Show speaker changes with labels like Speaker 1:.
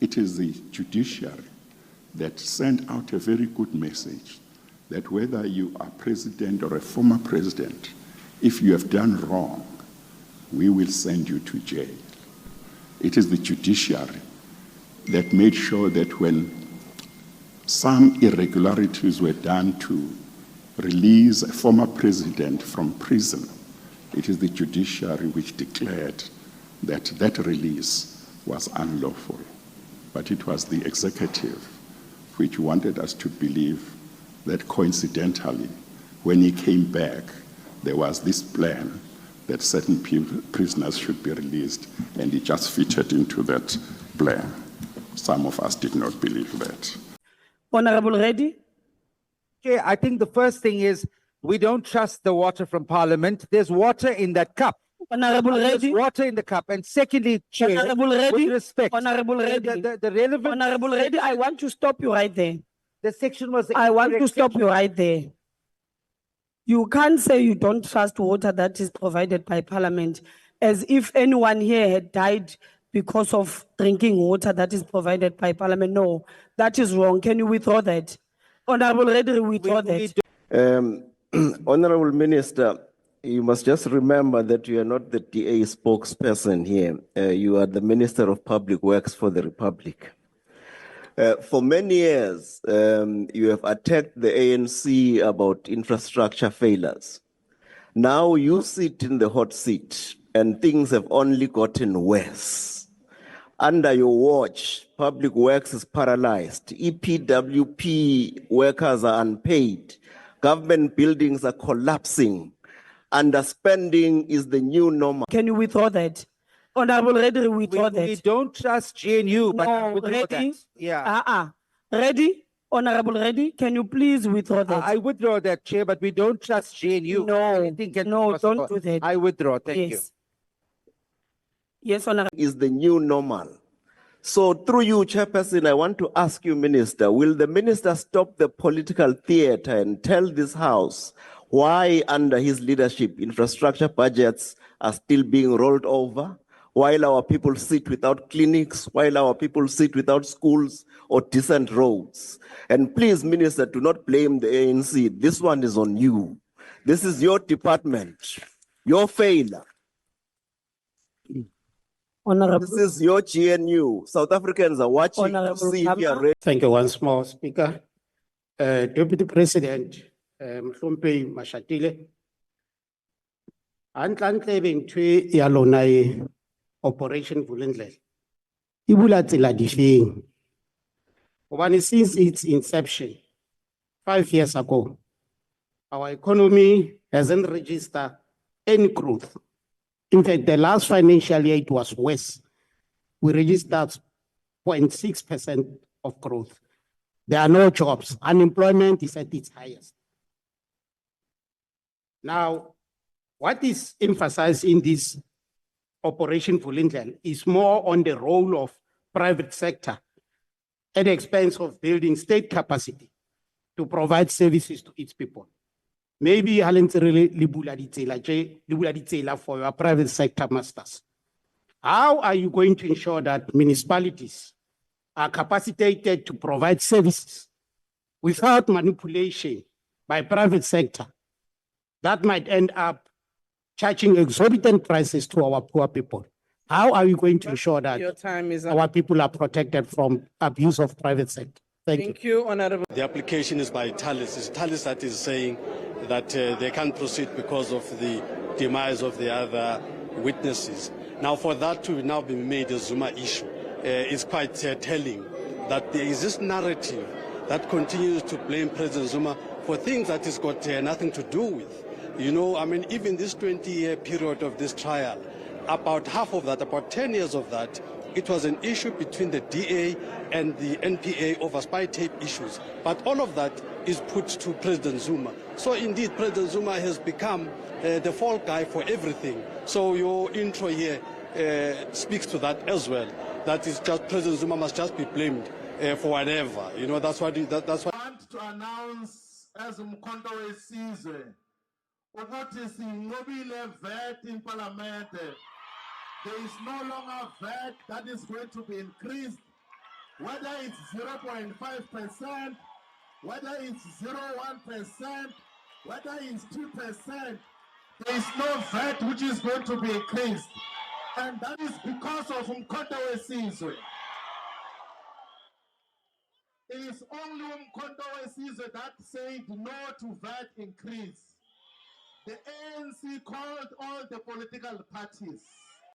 Speaker 1: It is the judiciary that sent out a very good message that whether you are president or a former president, if you have done wrong, we will send you to jail. It is the judiciary that made sure that when some irregularities were done to release a former president from prison, it is the judiciary which declared that that release was unlawful. But it was the executive which wanted us to believe that coincidentally, when he came back, there was this plan that certain prisoners should be released, and he just fitted into that plan. Some of us did not believe that.
Speaker 2: Honorable Reddy?
Speaker 3: Okay, I think the first thing is we don't trust the water from Parliament. There's water in that cup.
Speaker 2: Honorable
Speaker 3: There's
Speaker 2: Reddy?
Speaker 3: water in the cup. And secondly, Chair,
Speaker 2: Honorable Reddy?
Speaker 3: with respect,
Speaker 2: Honorable Reddy?
Speaker 3: the relevant...
Speaker 2: Honorable Reddy, I want to stop you right there.
Speaker 3: The section was...
Speaker 2: I want to stop you right there. You can't say you don't trust water that is provided by Parliament, as if anyone here had died because of drinking water that is provided by Parliament. No, that is wrong. Can you withdraw that? Honorable Reddy, withdraw that.
Speaker 4: Honorable Minister, you must just remember that you are not the DA spokesperson here. You are the Minister of Public Works for the Republic. For many years, you have attacked the ANC about infrastructure failures. Now you sit in the hot seat and things have only gotten worse. Under your watch, Public Works is paralyzed. EPWP workers are unpaid. Government buildings are collapsing. Underspending is the new normal.
Speaker 2: Can you withdraw that? Honorable Reddy, withdraw that.
Speaker 3: We don't trust GNU, but
Speaker 2: No,
Speaker 3: withdraw
Speaker 2: Reddy?
Speaker 3: that. Yeah.
Speaker 2: Reddy? Honorable Reddy, can you please withdraw that?
Speaker 3: I withdraw that, Chair, but we don't trust GNU.
Speaker 2: No,
Speaker 3: Anything can be
Speaker 2: no,
Speaker 3: possible.
Speaker 2: don't do that.
Speaker 3: I withdraw. Thank you.
Speaker 2: Yes. Yes, Honorable.
Speaker 4: Is the new normal. So through you, Chairperson, I want to ask you, Minister, will the Minister stop the political theater and tell this House why under his leadership infrastructure budgets are still being rolled over, while our people sit without clinics, while our people sit without schools or decent roads? And please, Minister, do not blame the ANC. This one is on you. This is your department, your failure.
Speaker 2: Honorable.
Speaker 4: This is your GNU. South Africans are watching to
Speaker 2: Honorable
Speaker 4: see if you are
Speaker 2: Khama.
Speaker 4: ready.
Speaker 5: Thank you once more, Speaker. Deputy President, Mhlompe Mashatile. Antlantle bentwe ya lona e Operation Vulindlela. Ibula tsela difeng. Obani since its inception 5 years ago, our economy hasn't registered any growth. In fact, the last financial year it was worse. We registered 0.6% of growth. There are no jobs. Unemployment is at its highest. Now, what is emphasized in this Operation Vulindlela is more on the role of private sector at the expense of building state capacity to provide services to its people. Maybe libula ditsela for your private sector masters. How are you going to ensure that municipalities are capacitated to provide services without manipulation by private sector that might end up charging exorbitant prices to our poor people? How are you going to ensure that
Speaker 2: Your time is up.
Speaker 5: our people are protected from abuse of private sector? Thank you.
Speaker 2: Honorable.
Speaker 6: The application is by Talis. It's Talis that is saying that they can't proceed because of the demise of the other witnesses. Now, for that to now be made a Zuma issue, is quite telling that there is this narrative that continues to blame President Zuma for things that he's got nothing to do with. You know, I mean, even this 20-year period of this trial, about half of that, about 10 years of that, it was an issue between the DA and the NPA over spy tape issues. But all of that is put to President Zuma. So indeed, President Zuma has become the fall guy for everything. So your intro here speaks to that as well. That is just President Zuma must just be blamed for whatever. You know, that's what. That's what.
Speaker 7: I want to announce as Mkondo Esizwe, ukuthi sinqobile VAT in Parliament. There is no longer VAT that is going to be increased. whether it's 0.5%, whether it's 0.1%, whether it's 2%, there is no VAT which is going to be increased. And that is because of Mkhonto Wesizwe. It is only Mkhonto Wesizwe that said no to VAT increase. The ANC called all the political parties